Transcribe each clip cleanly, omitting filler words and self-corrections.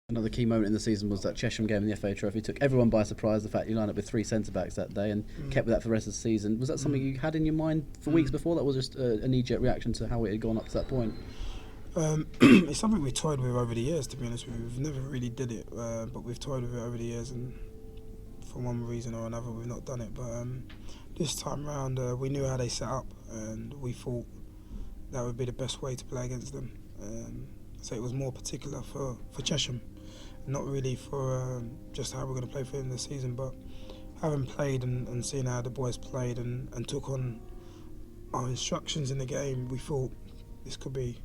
Another key moment in the season was that Chesham game in the FA Trophy. Took everyone by surprise, the fact you lined up with three centre-backs that day and kept with that for the rest of the season. Was that something you had in your mind for weeks before? That was just a knee-jerk reaction to how it had gone up to that point? It's something we toyed with over the years, to be honest with you. We've never really did it, but we've toyed with it over the years, and for one reason or another we've not done it. But this time round we knew how they set up, and we thought that would be the best way to play against them. So it was more particular for Chesham, not really for just how we're going to play for the end of the season, but having played and seen how the boys played and took on our instructions in the game, we thought this could be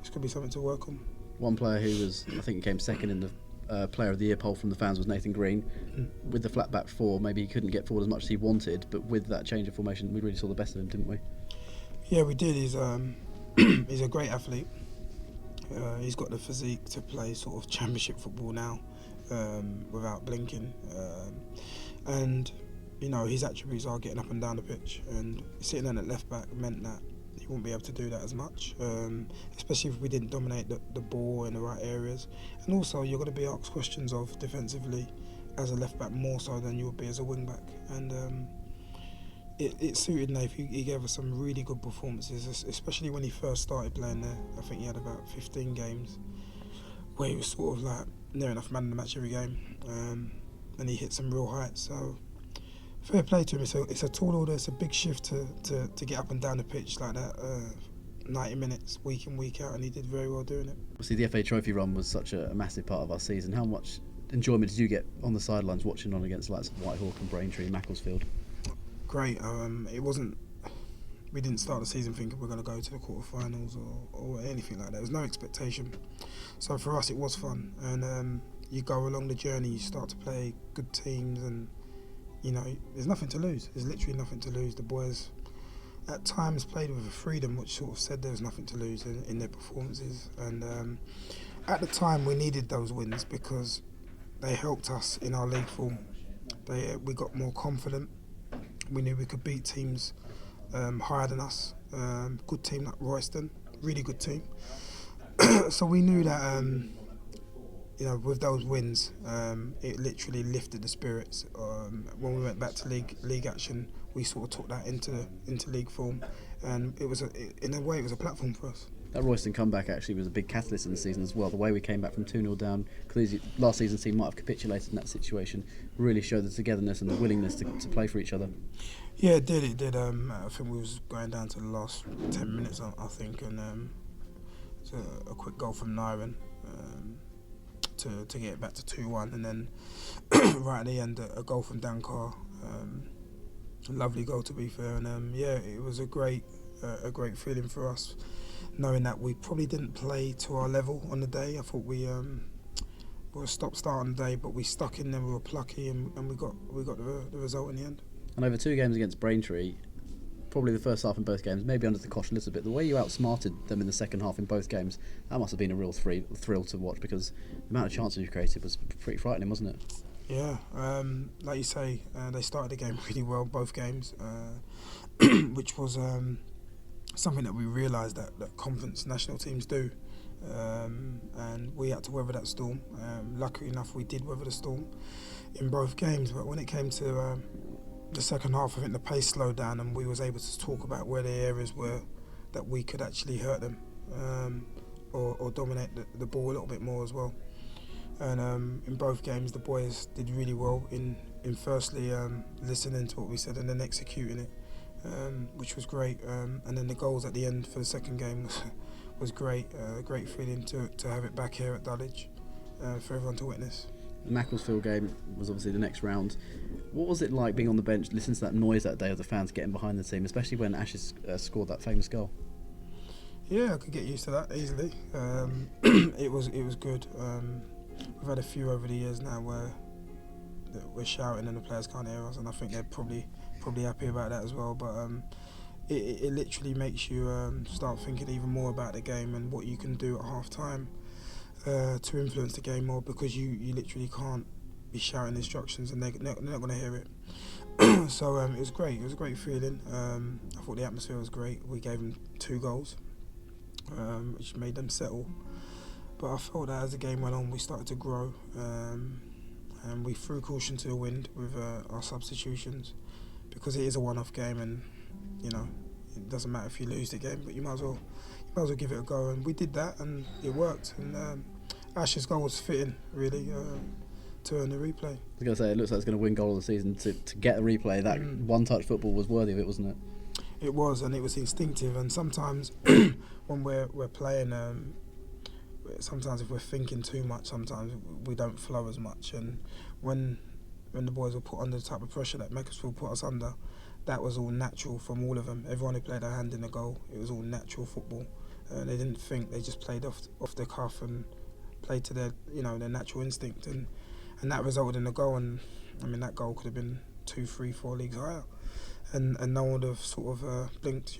something to work on. One player who was, I think, came second in the Player of the Year poll from the fans was Nathan Green. With the flat back four, maybe he couldn't get forward as much as he wanted, but with that change of formation, we really saw the best of him, didn't we? Yeah, we did. He's he's a great athlete. He's got the physique to play sort of championship football now, without blinking. And you know, his attributes are getting up and down the pitch, and sitting in at left back meant that he wouldn't be able to do that as much, especially if we didn't dominate the ball in the right areas. And also, you're going to be asked questions of defensively as a left back more so than you would be as a wing back. And it suited Nath. He gave us some really good performances, especially when he first started playing there. I think he had about 15 games where he was sort of like near enough man of the match every game, and he hit some real heights. So fair play to him. It's a tall order. It's a big shift to get up and down the pitch like that, 90 minutes week in, week out, and he did very well doing it. Obviously, the FA Trophy run was such a massive part of our season. How much enjoyment did you get on the sidelines watching on against the likes of Whitehawk and Braintree and Macclesfield? Great. It wasn't. We didn't start the season thinking we're going to go to the quarterfinals or anything like that. There was no expectation. So for us, it was fun, and you go along the journey. You start to play good teams, and you know, there's nothing to lose. There's literally nothing to lose. The boys at times played with a freedom which sort of said there was nothing to lose in their performances. And at the time, we needed those wins because they helped us in our league form. We got more confident. We knew we could beat teams higher than us. Good team like Royston, really good team. So we knew that you know, with those wins, it literally lifted the spirits. When we went back to league action, we sort of took that into league form, and it was in a way it was a platform for us. That Royston comeback actually was a big catalyst in the season as well. The way we came back from 2-0 down, because last season's team might have capitulated in that situation, really showed the togetherness and the willingness to play for each other. Yeah, it did. It did. I think we was going down to the last 10 minutes, I think, and it was a quick goal from Nyren to get it back to 2-1, and then right at the end, a goal from Dankar. A lovely goal, to be fair, and yeah, it was a great feeling for us, knowing that we probably didn't play to our level on the day. I thought we were stop-start on the day, but we stuck in there, we were plucky, and we got the result in the end. And over 2 games against Braintree, probably the first half in both games, maybe under the cosh a little bit, the way you outsmarted them in the second half in both games, that must have been a real thrill to watch, because the amount of chances you created was pretty frightening, wasn't it? Yeah, like you say, they started the game really well, both games, which was something that we realised that conference national teams do, and we had to weather that storm. Luckily enough, we did weather the storm in both games, but when it came to the second half, I think the pace slowed down, and we was able to talk about where the areas were that we could actually hurt them, or dominate the ball a little bit more as well. And in both games, the boys did really well in firstly listening to what we said and then executing it, which was great. And then the goals at the end for the second game was great. Great feeling to have it back here at Dulwich for everyone to witness. The Macclesfield game was obviously the next round. What was it like being on the bench, listening to that noise that day of the fans getting behind the team, especially when Ashes scored that famous goal? Yeah, I could get used to that easily. It was good. We've had a few over the years now where we're shouting and the players can't hear us, and I think they're probably happy about that as well. But it literally makes you start thinking even more about the game and what you can do at half time to influence the game more, because you literally can't be shouting instructions and they're not going to hear it. So it was great. It was a great feeling. I thought the atmosphere was great. We gave them 2 goals, which made them settle. But I felt that as the game went on, we started to grow, and we threw caution to the wind with our substitutions, because it is a one-off game, and you know it doesn't matter if you lose the game, but you might as well give it a go, and we did that, and it worked. And Ash's goal was fitting, really, to earn the replay. I was going to say, it looks like it's going to win goal of the season. To get a replay, that one-touch football was worthy of it, wasn't it? It was, and it was instinctive. And sometimes when we're playing, sometimes if we're thinking too much, sometimes we don't flow as much. And when the boys were put under the type of pressure that Macclesfield put us under, that was all natural from all of them. Everyone who played a hand in the goal, it was all natural football. They didn't think; they just played off the cuff and played to their natural instinct, and that resulted in a goal. And I mean, that goal could have been 2, 3, 4 leagues higher, and no one would have sort of blinked,